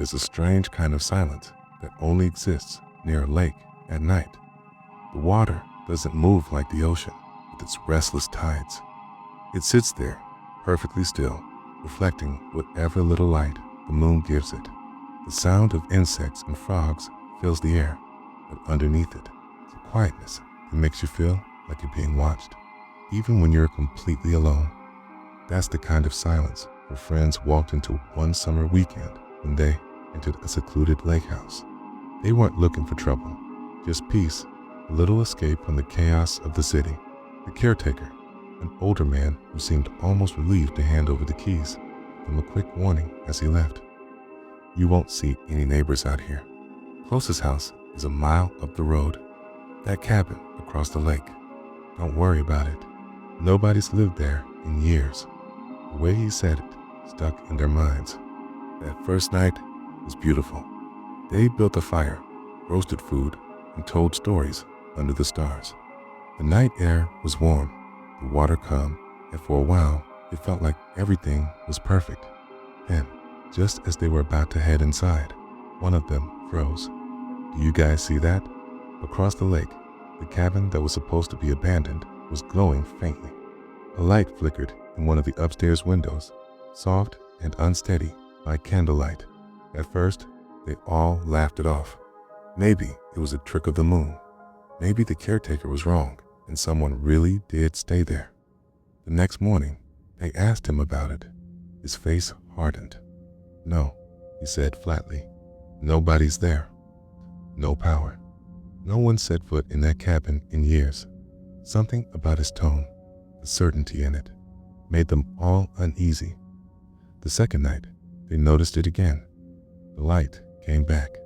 there's a strange kind of silence that only exists near a lake at night. The water doesn't move like the ocean with its restless tides. It sits there, perfectly still, reflecting whatever little light the moon gives it. The sound of insects and frogs fills the air, but underneath it, it's a quietness that makes you feel like you're being watched, even when you're completely alone. That's the kind of silence where friends walked into one summer weekend when they entered a secluded lake house. They weren't looking for trouble, just peace, a little escape from the chaos of the city. The caretaker, an older man who seemed almost relieved to hand over the keys, gave them a quick warning as he left. You won't see any neighbors out here. Closest house is a mile up the road. That cabin across the lake. Don't worry about it. Nobody's lived there in years. The way he said it stuck in their minds. That first night was beautiful. They built a fire, roasted food, and told stories under the stars. The night air was warm, the water calm, and for a while, it felt like everything was perfect. Then, just as they were about to head inside, one of them froze. Do you guys see that? Across the lake, the cabin that was supposed to be abandoned was glowing faintly. A light flickered in one of the upstairs windows, soft and unsteady like candlelight. At first, they all laughed it off. Maybe it was a trick of the moon. Maybe the caretaker was wrong and someone really did stay there. The next morning, they asked him about it. His face hardened. No, he said flatly. Nobody's there. No power. No one set foot in that cabin in years. Something about his tone, the certainty in it, made them all uneasy. The second night, they noticed it again. The light came back,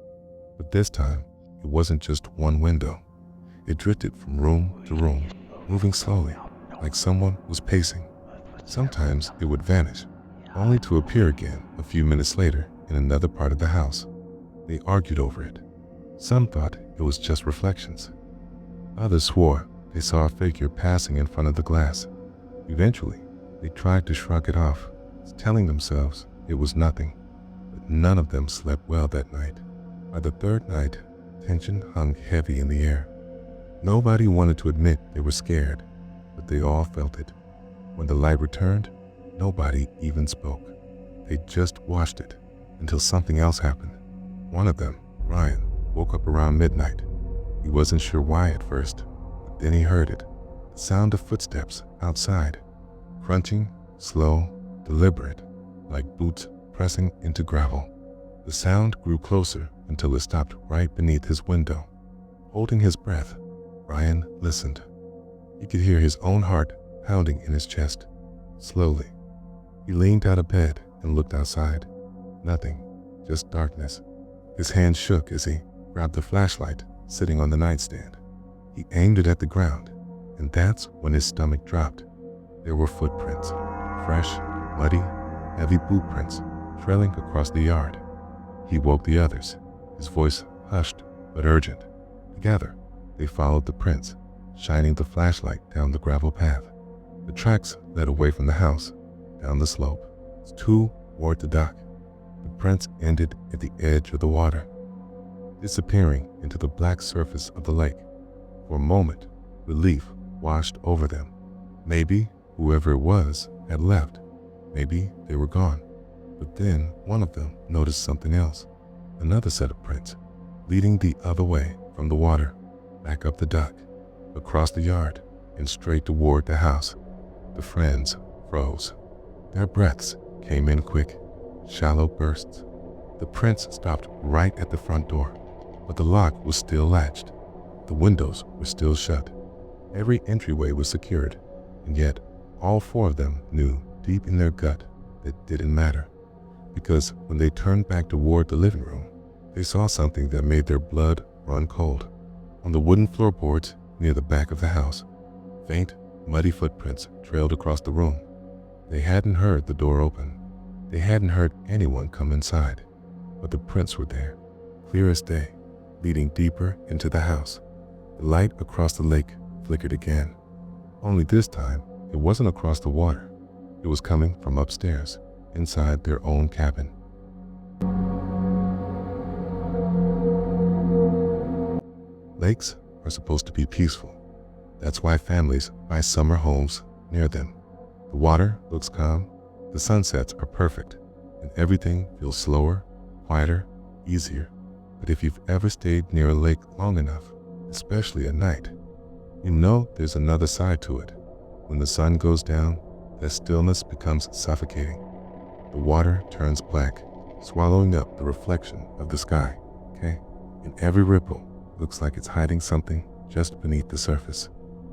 but this time it wasn't just one window. It drifted from room to room, moving slowly, like someone was pacing. Sometimes it would vanish, only to appear again a few minutes later in another part of the house. They argued over it. Some thought it was just reflections. Others swore they saw a figure passing in front of the glass. Eventually, they tried to shrug it off, telling themselves it was nothing. But none of them slept well that night. By the third night, tension hung heavy in the air. Nobody wanted to admit they were scared, but they all felt it. When the light returned, nobody even spoke. They just watched it until something else happened. One of them, Ryan, woke up around midnight. He wasn't sure why at first, but then he heard it. The sound of footsteps outside, crunching, slow, deliberate, like boots pressing into gravel. The sound grew closer until it stopped right beneath his window. Holding his breath, Ryan listened. He could hear his own heart pounding in his chest. Slowly, he leaned out of bed and looked outside. Nothing, just darkness. His hand shook as he grabbed the flashlight sitting on the nightstand. He aimed it at the ground, and that's when his stomach dropped. There were footprints, fresh, muddy, heavy boot prints trailing across the yard. He woke the others, his voice hushed but urgent. Together, they followed the prints, shining the flashlight down the gravel path. The tracks led away from the house, down the slope, toward the dock. The prints ended at the edge of the water, disappearing into the black surface of the lake. For a moment, relief washed over them. Maybe whoever it was had left. Maybe they were gone. But then one of them noticed something else. Another set of prints, leading the other way from the water, back up the dock, across the yard, and straight toward the house. The friends froze. Their breaths came in quick, shallow bursts. The prints stopped right at the front door, but the lock was still latched. The windows were still shut. Every entryway was secured, and yet all four of them knew deep in their gut that didn't matter. Because when they turned back toward the living room, they saw something that made their blood run cold. On the wooden floorboards near the back of the house, faint, muddy footprints trailed across the room. They hadn't heard the door open. They hadn't heard anyone come inside, but the prints were there, clear as day, leading deeper into the house. The light across the lake flickered again. Only this time, it wasn't across the water. It was coming from upstairs, inside their own cabin. Lakes are supposed to be peaceful. That's why families buy summer homes near them. The water looks calm, the sunsets are perfect, and everything feels slower, quieter, easier. But if you've ever stayed near a lake long enough, especially at night, you know there's another side to it. When the sun goes down, that stillness becomes suffocating. The water turns black, swallowing up the reflection of the sky, okay? And every ripple looks like it's hiding something just beneath the surface.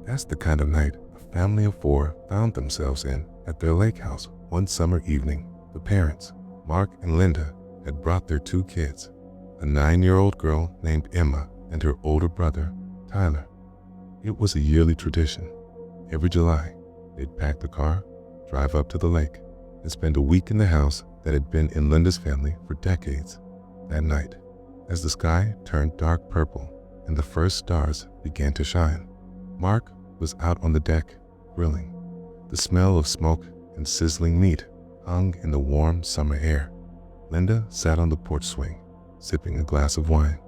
That's the kind of night a family of 4 found themselves in at their lake house one summer evening. The parents, Mark and Linda, had brought their 2 kids, a 9-year-old girl named Emma and her older brother, Tyler. It was a yearly tradition. Every July, they'd pack the car, drive up to the lake, and spend a week in the house that had been in Linda's family for decades. That night, as the sky turned dark purple and the first stars began to shine, Mark was out on the deck, grilling. The smell of smoke and sizzling meat hung in the warm summer air. Linda sat on the porch swing, sipping a glass of wine.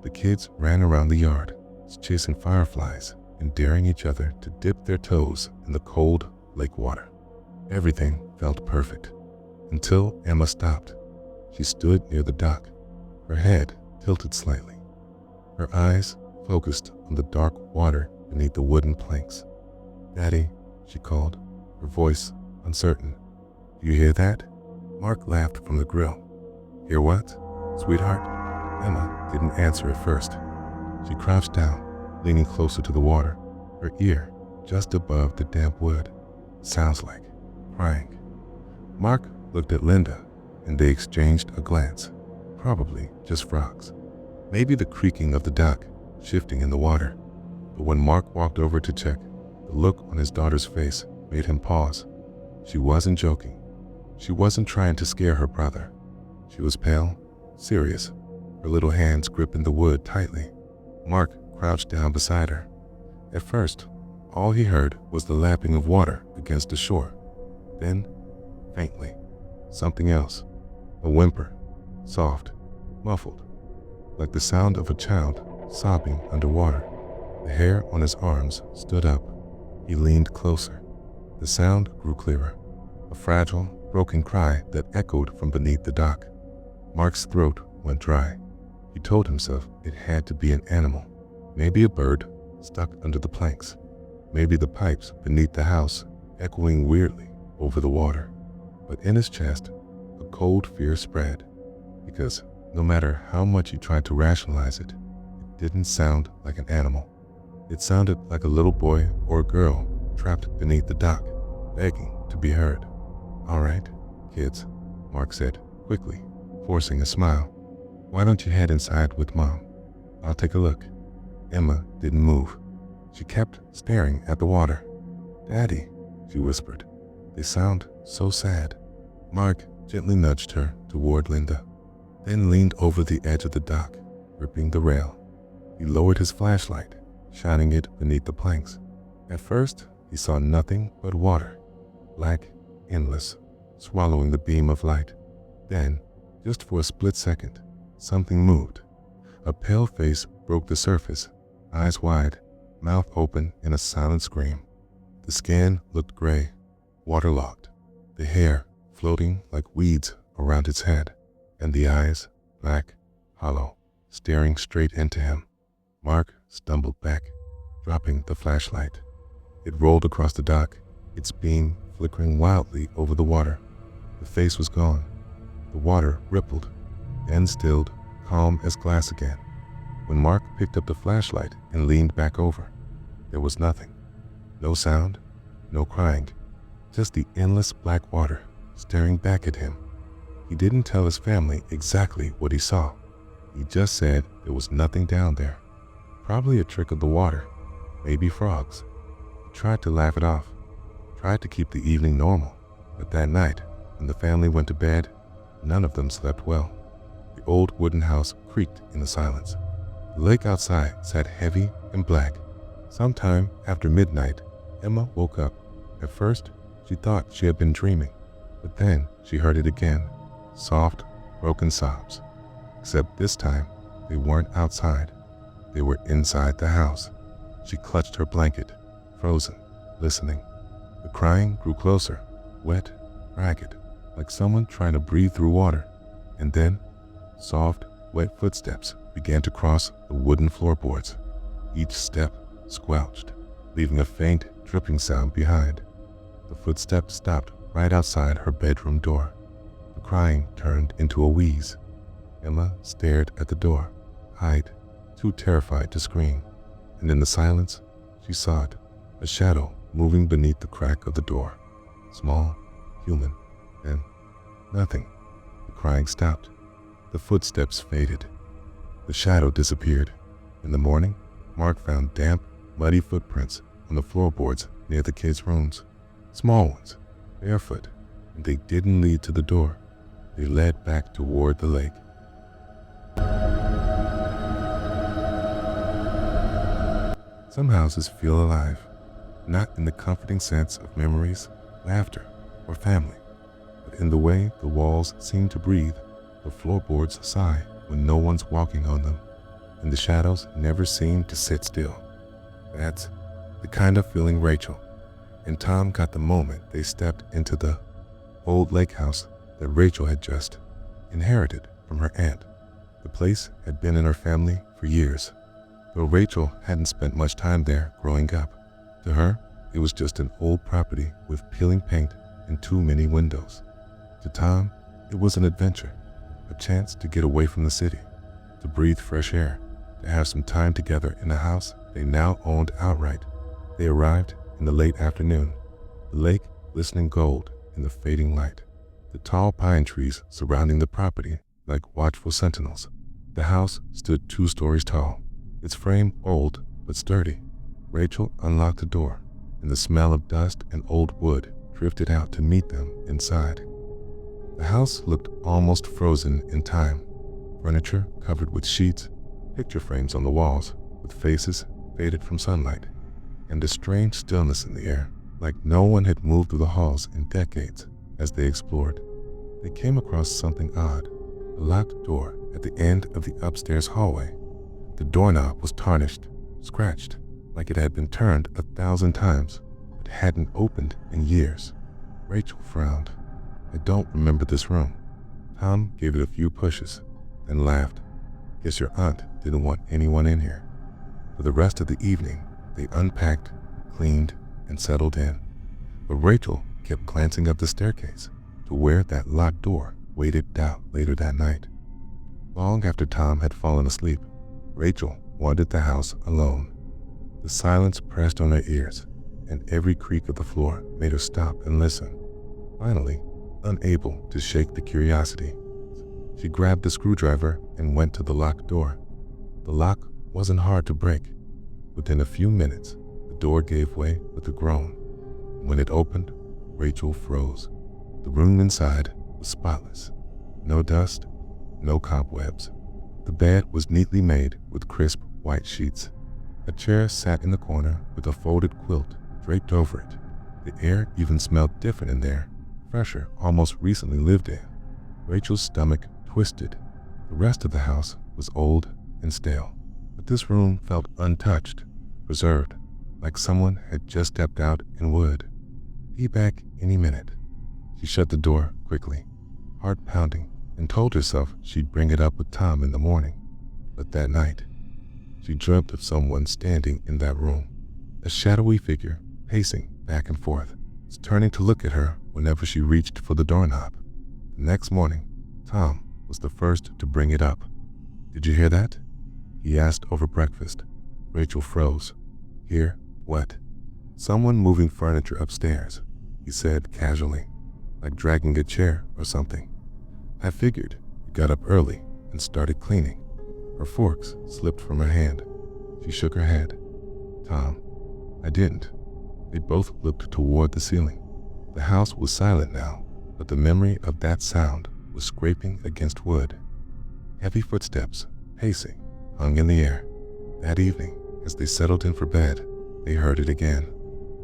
The kids ran around the yard, chasing fireflies and daring each other to dip their toes in the cold lake water. Everything felt perfect until Emma stopped. She stood near the dock, her head tilted slightly, her eyes focused on the dark water beneath the wooden planks. "Daddy," she called, her voice uncertain. "Do you hear that?" Mark laughed from the grill. "Hear what, sweetheart?" Emma didn't answer at first. She crouched down, leaning closer to the water, her ear just above the damp wood. "Sounds like crying." Mark looked at Linda, and they exchanged a glance. Probably just frogs. Maybe the creaking of the dock shifting in the water. But when Mark walked over to check, the look on his daughter's face made him pause. She wasn't joking. She wasn't trying to scare her brother. She was pale, serious, her little hands gripping the wood tightly. Mark crouched down beside her. At first, all he heard was the lapping of water against the shore. Then, faintly, something else. A whimper, soft, muffled, like the sound of a child sobbing underwater. The hair on his arms stood up. He leaned closer. The sound grew clearer, a fragile, broken cry that echoed from beneath the dock. Mark's throat went dry. He told himself it had to be an animal, maybe a bird stuck under the planks, maybe the pipes beneath the house echoing weirdly over the water. But in his chest, a cold fear spread, because no matter how much he tried to rationalize it, it didn't sound like an animal. It sounded like a little boy or a girl trapped beneath the dock, begging to be heard. "All right, kids," Mark said quickly, forcing a smile. "Why don't you head inside with Mom? I'll take a look." Emma didn't move. She kept staring at the water. "Daddy," she whispered. "They sound so sad." Mark gently nudged her toward Linda, then leaned over the edge of the dock, gripping the rail. He lowered his flashlight, shining it beneath the planks. At first, he saw nothing but water, black, endless, swallowing the beam of light. Then, just for a split second, something moved. A pale face broke the surface, eyes wide, mouth open in a silent scream. The skin looked gray, waterlogged, the hair floating like weeds around its head, and the eyes black, hollow, staring straight into him. Mark stumbled back, dropping the flashlight. It rolled across the dock, its beam flickering wildly over the water. The face was gone. The water rippled, then stilled, calm as glass again. When Mark picked up the flashlight and leaned back over, there was nothing. No sound, no crying, just the endless black water staring back at him. He didn't tell his family exactly what he saw. He just said there was nothing down there. Probably a trick of the water, maybe frogs. He tried to laugh it off, tried to keep the evening normal, but that night, when the family went to bed, none of them slept well. The old wooden house creaked in the silence. The lake outside sat heavy and black. Sometime after midnight, Emma woke up. At first, she thought she had been dreaming, but then she heard it again, soft, broken sobs. Except this time, they weren't outside. they were inside the house. She clutched her blanket, frozen, listening. The crying grew closer, wet, ragged, like someone trying to breathe through water. And then, soft, wet footsteps began to cross the wooden floorboards. Each step squelched, leaving a faint, dripping sound behind. The footsteps stopped right outside her bedroom door. The crying turned into a wheeze. Emma stared at the door, eyed, too terrified to scream. And in the silence, she saw it, a shadow moving beneath the crack of the door. Small, human, then nothing. The crying stopped. The footsteps faded. The shadow disappeared. In the morning, Mark found damp, muddy footprints on the floorboards near the kids' rooms. Small ones, barefoot, and they didn't lead to the door. They led back toward the lake. Some houses feel alive, not in the comforting sense of memories, laughter, or family, but in the way the walls seem to breathe, the floorboards sigh when no one's walking on them, and the shadows never seem to sit still. That's the kind of feeling Rachel and Tom got the moment they stepped into the old lake house that Rachel had just inherited from her aunt. The place had been in her family for years, though Rachel hadn't spent much time there growing up. To her, it was just an old property with peeling paint and too many windows. To Tom, it was an adventure, a chance to get away from the city, to breathe fresh air, to have some time together in a house they now owned outright. They arrived in the late afternoon, the lake glistening gold in the fading light, the tall pine trees surrounding the property like watchful sentinels. The house stood 2 stories tall, its frame old but sturdy. Rachel unlocked the door, and the smell of dust and old wood drifted out to meet them inside. The house looked almost frozen in time, furniture covered with sheets, picture frames on the walls with faces faded from sunlight, and a strange stillness in the air, like no one had moved through the halls in decades. As they explored, they came across something odd, a locked door at the end of the upstairs hallway. The doorknob was tarnished, scratched, like it had been turned 1,000 times, but hadn't opened in years. Rachel frowned. "I don't remember this room." Tom gave it a few pushes, then laughed. "Guess your aunt didn't want anyone in here." For the rest of the evening, they unpacked, cleaned, and settled in. But Rachel kept glancing up the staircase to where that locked door waited out later that night. Long after Tom had fallen asleep, Rachel wandered the house alone. The silence pressed on her ears, and every creak of the floor made her stop and listen. Finally, unable to shake the curiosity, she grabbed the screwdriver and went to the locked door. The lock wasn't hard to break. Within a few minutes, the door gave way with a groan. When it opened, Rachel froze. The room inside was spotless. No dust, no cobwebs. The bed was neatly made with crisp white sheets. A chair sat in the corner with a folded quilt draped over it. The air even smelled different in there, fresher, almost recently lived in. Rachel's stomach twisted. The rest of the house was old and stale, but this room felt untouched, preserved, like someone had just stepped out and would be back any minute. She shut the door quickly, heart pounding, and told herself she'd bring it up with Tom in the morning. But that night, she dreamt of someone standing in that room, a shadowy figure pacing back and forth, turning to look at her whenever she reached for the doorknob. The next morning, Tom was the first to bring it up. "Did you hear that?" he asked over breakfast. Rachel froze. "Hear what?" "Someone moving furniture upstairs," he said casually, like dragging a chair or something. "I figured you got up early and started cleaning." Her forks slipped from her hand. She shook her head. "Tom, I didn't." They both looked toward the ceiling. The house was silent now, but the memory of that sound was scraping against wood. Heavy footsteps, pacing, hung in the air. That evening, as they settled in for bed, they heard it again.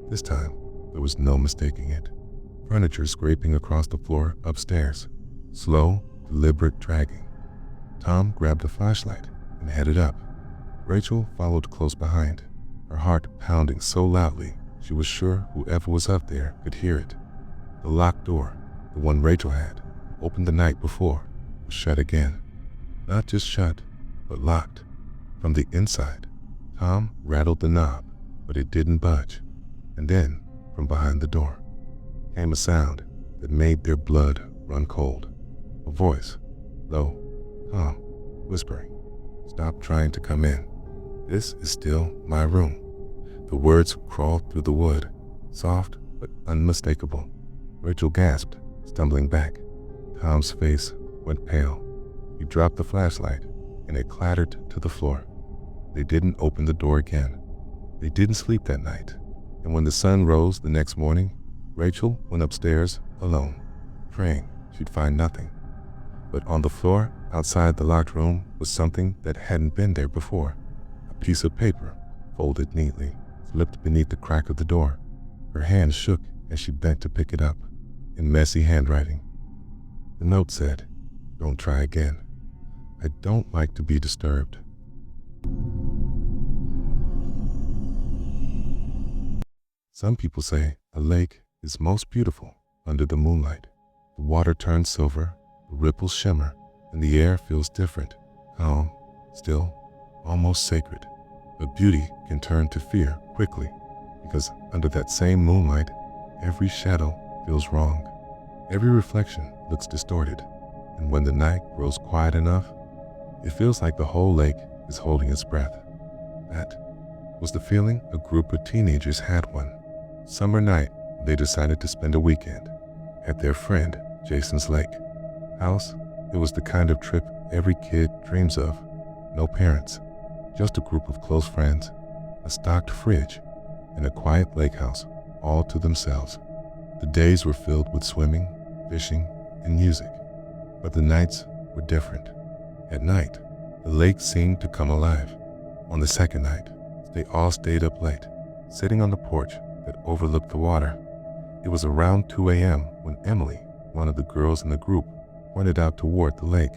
This time, there was no mistaking it. Furniture scraping across the floor upstairs. Slow, deliberate dragging. Tom grabbed a flashlight and headed up. Rachel followed close behind, her heart pounding so loudly she was sure whoever was up there could hear it. The locked door, the one Rachel had opened the night before, was shut again. Not just shut, but locked. From the inside, Tom rattled the knob, but it didn't budge. And then, from behind the door, came a sound that made their blood run cold. A voice, low, calm, whispering, "Stop trying to come in. This is still my room." The words crawled through the wood, soft but unmistakable. Rachel gasped, stumbling back. Tom's face went pale. He dropped the flashlight, and it clattered to the floor. They didn't open the door again. They didn't sleep that night. And when the sun rose the next morning, Rachel went upstairs alone, praying she'd find nothing. But on the floor outside the locked room was something that hadn't been there before. A piece of paper, folded neatly, slipped beneath the crack of the door. Her hand shook as she bent to pick it up, in messy handwriting. The note said, "Don't try again. I don't like to be disturbed." Some people say a lake is most beautiful under the moonlight. The water turns silver, the ripples shimmer, and the air feels different, calm, still, almost sacred. But beauty can turn to fear quickly, because under that same moonlight, every shadow feels wrong. Every reflection looks distorted, and when the night grows quiet enough, it feels like the whole lake is holding its breath. That was the feeling a group of teenagers had one summer night. They decided to spend a weekend at their friend Jason's lake house. It was the kind of trip every kid dreams of. No parents, just a group of close friends, a stocked fridge, and a quiet lake house all to themselves. The days were filled with swimming, fishing, and music, but the nights were different. At night, the lake seemed to come alive. On the second night, they all stayed up late, sitting on the porch that overlooked the water. It was around 2 a.m. when Emily, one of the girls in the group, pointed out toward the lake.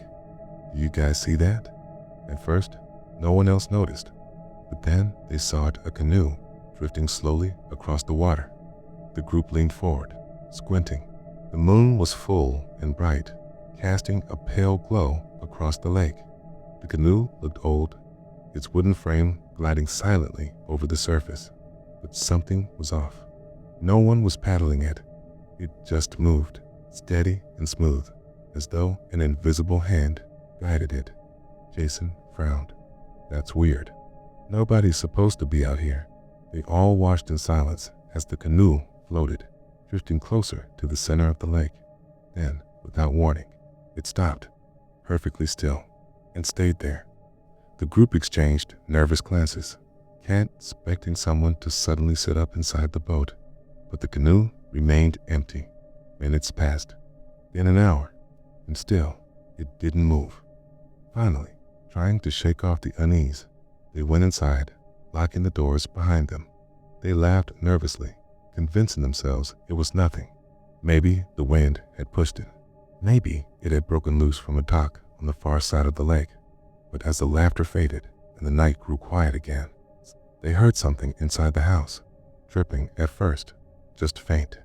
"Do you guys see that?" At first, no one else noticed, but then they saw a canoe drifting slowly across the water. The group leaned forward, squinting. The moon was full and bright, casting a pale glow across the lake. The canoe looked old, its wooden frame gliding silently over the surface. But something was off. No one was paddling it. It just moved, steady and smooth, as though an invisible hand guided it. Jason frowned. "That's weird. Nobody's supposed to be out here." They all watched in silence as the canoe floated, drifting closer to the center of the lake. Then, without warning, it stopped, perfectly still, and stayed there. The group exchanged nervous glances, expecting someone to suddenly sit up inside the boat. But the canoe remained empty. Minutes passed, then an hour, and still it didn't move. Finally, trying to shake off the unease, they went inside, locking the doors behind them. They laughed nervously, convincing themselves it was nothing. Maybe the wind had pushed it. Maybe it had broken loose from a dock on the far side of the lake. But as the laughter faded and the night grew quiet again, they heard something inside the house, dripping at first, just faint,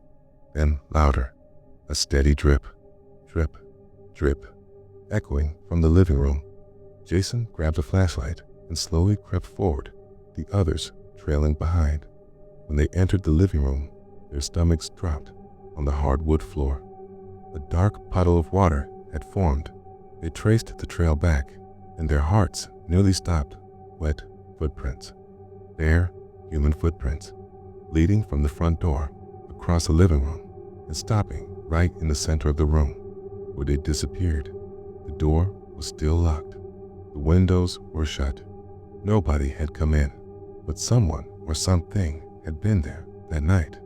then louder, a steady drip, drip, drip, echoing from the living room. Jason grabbed a flashlight and slowly crept forward, the others trailing behind. When they entered the living room, their stomachs dropped on the hardwood floor. A dark puddle of water had formed. They traced the trail back, and their hearts nearly stopped. Wet footprints. Bare, human footprints, leading from the front door, across the living room, and stopping right in the center of the room, where they disappeared. The door was still locked. The windows were shut. Nobody had come in, but someone or something had been there that night.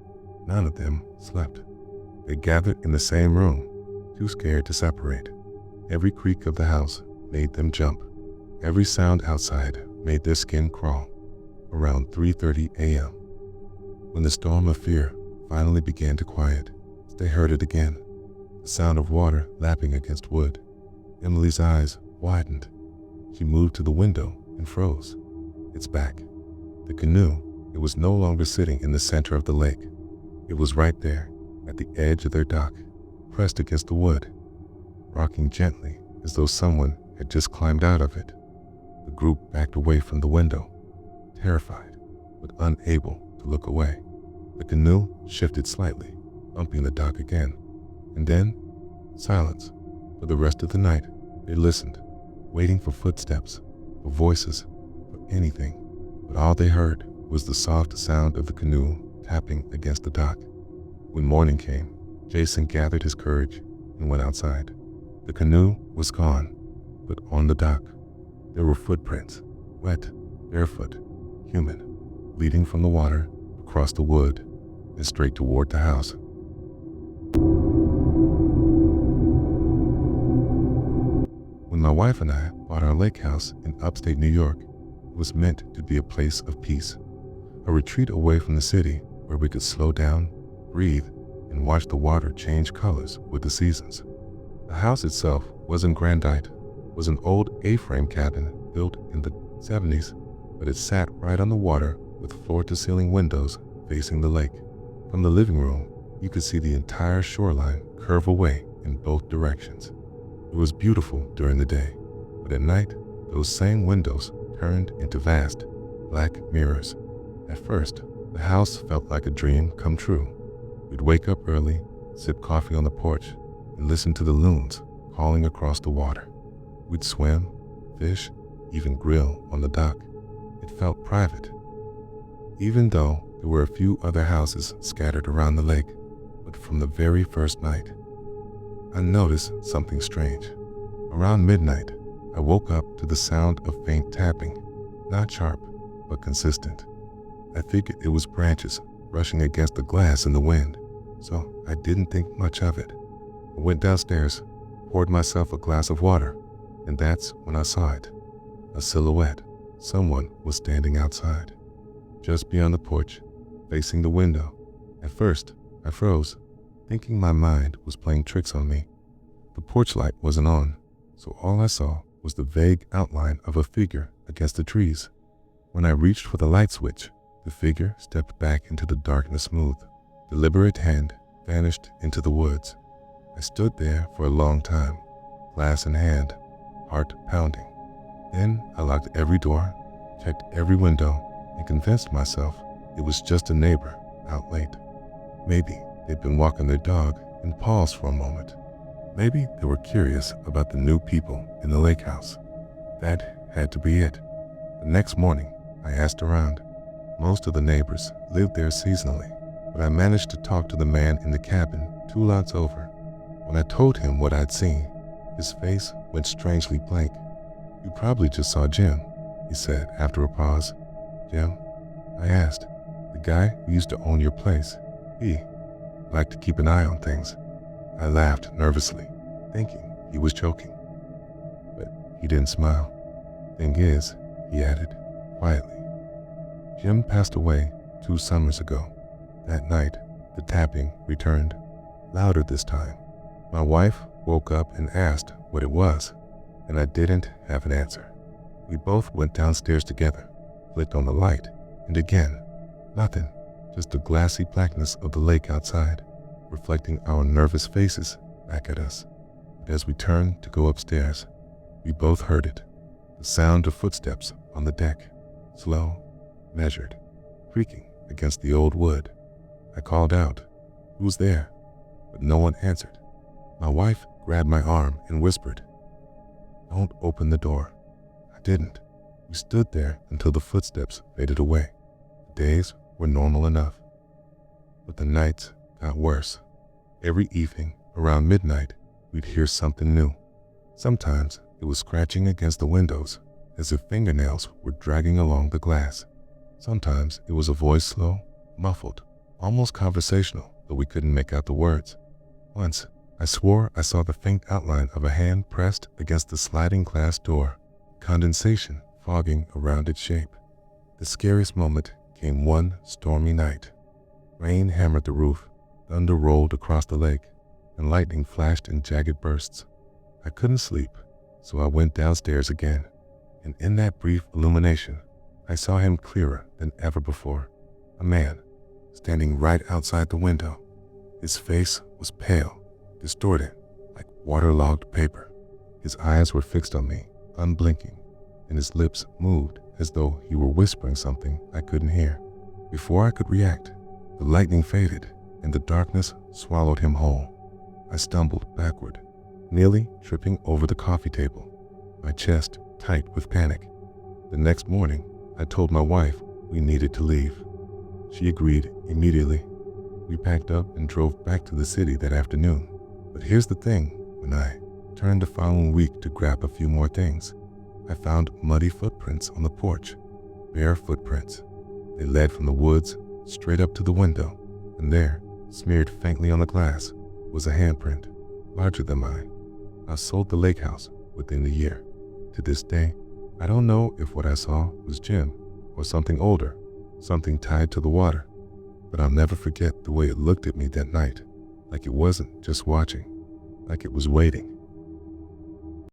None of them slept. They gathered in the same room, too scared to separate. Every creak of the house made them jump. Every sound outside made their skin crawl. Around 3:30 a.m., when the storm of fear finally began to quiet, they heard it again, the sound of water lapping against wood. Emily's eyes widened. She moved to the window and froze. It's back. The canoe, it was no longer sitting in the center of the lake. It was right there, at the edge of their dock, pressed against the wood, rocking gently as though someone had just climbed out of it. The group backed away from the window, terrified, but unable to look away. The canoe shifted slightly, bumping the dock again, and then silence. For the rest of the night, they listened, waiting for footsteps, for voices, for anything. But all they heard was the soft sound of the canoe tapping against the dock. When morning came, Jason gathered his courage and went outside. The canoe was gone, but on the dock, there were footprints, wet, barefoot, human, leading from the water across the wood and straight toward the house. When my wife and I bought our lake house in upstate New York, it was meant to be a place of peace, a retreat away from the city where we could slow down, breathe, and watch the water change colors with the seasons. The house itself wasn't grandiose, was an old A-frame cabin built in the 70s, but it sat right on the water with floor-to-ceiling windows facing the lake. From the living room, you could see the entire shoreline curve away in both directions. It was beautiful during the day, but at night, those same windows turned into vast, black mirrors. At first, the house felt like a dream come true. We'd wake up early, sip coffee on the porch, and listen to the loons calling across the water. We'd swim, fish, even grill on the dock. It felt private, even though there were a few other houses scattered around the lake. But from the very first night, I noticed something strange. Around midnight, I woke up to the sound of faint tapping, not sharp, but consistent. I figured it was branches brushing against the glass in the wind, so I didn't think much of it. I went downstairs, poured myself a glass of water, and that's when I saw it. A silhouette. Someone was standing outside, just beyond the porch, facing the window. At first, I froze, thinking my mind was playing tricks on me. The porch light wasn't on, so all I saw was the vague outline of a figure against the trees. When I reached for the light switch, the figure stepped back into the darkness smooth. Deliberate hand vanished into the woods. I stood there for a long time, glass in hand, heart pounding. Then I locked every door, checked every window, and convinced myself it was just a neighbor out late. Maybe they'd been walking their dog and paused for a moment. Maybe they were curious about the new people in the lake house. That had to be it. The next morning, I asked around. Most of the neighbors lived there seasonally, but I managed to talk to the man in the cabin 2 lots over. When I told him what I'd seen, his face went strangely blank. "You probably just saw Jim," he said after a pause. "Jim?" I asked. "The guy who used to own your place. He liked to keep an eye on things." I laughed nervously, thinking he was joking. But he didn't smile. "Thing is," he added quietly, "Jim passed away 2 summers ago." That night, the tapping returned, louder this time. My wife woke up and asked what it was, and I didn't have an answer. We both went downstairs together, flicked on the light, and again, nothing, just the glassy blackness of the lake outside, reflecting our nervous faces back at us. But as we turned to go upstairs, we both heard it, the sound of footsteps on the deck, slow, measured, creaking against the old wood. I called out, "Who's there?" But no one answered. My wife grabbed my arm and whispered, "Don't open the door." I didn't. We stood there until the footsteps faded away. The days were normal enough, but the nights got worse. Every evening around midnight, we'd hear something new. Sometimes it was scratching against the windows, as if fingernails were dragging along the glass. Sometimes it was a voice, slow, muffled, almost conversational, though we couldn't make out the words. Once, I swore I saw the faint outline of a hand pressed against the sliding glass door, condensation fogging around its shape. The scariest moment came one stormy night. Rain hammered the roof, thunder rolled across the lake, and lightning flashed in jagged bursts. I couldn't sleep, so I went downstairs again, and in that brief illumination, I saw him clearer than ever before. A man, standing right outside the window. His face was pale, distorted, like waterlogged paper. His eyes were fixed on me, unblinking, and his lips moved as though he were whispering something I couldn't hear. Before I could react, the lightning faded and the darkness swallowed him whole. I stumbled backward, nearly tripping over the coffee table, my chest tight with panic. The next morning, I told my wife we needed to leave. She agreed immediately. We packed up and drove back to the city that afternoon. But here's the thing, when I turned the following week to grab a few more things, I found muddy footprints on the porch, bare footprints. They led from the woods straight up to the window, and there, smeared faintly on the glass, was a handprint, larger than mine. I sold the lake house within the year. To this day, I don't know if what I saw was Jim or something older, something tied to the water, but I'll never forget the way it looked at me that night, like it wasn't just watching, like it was waiting.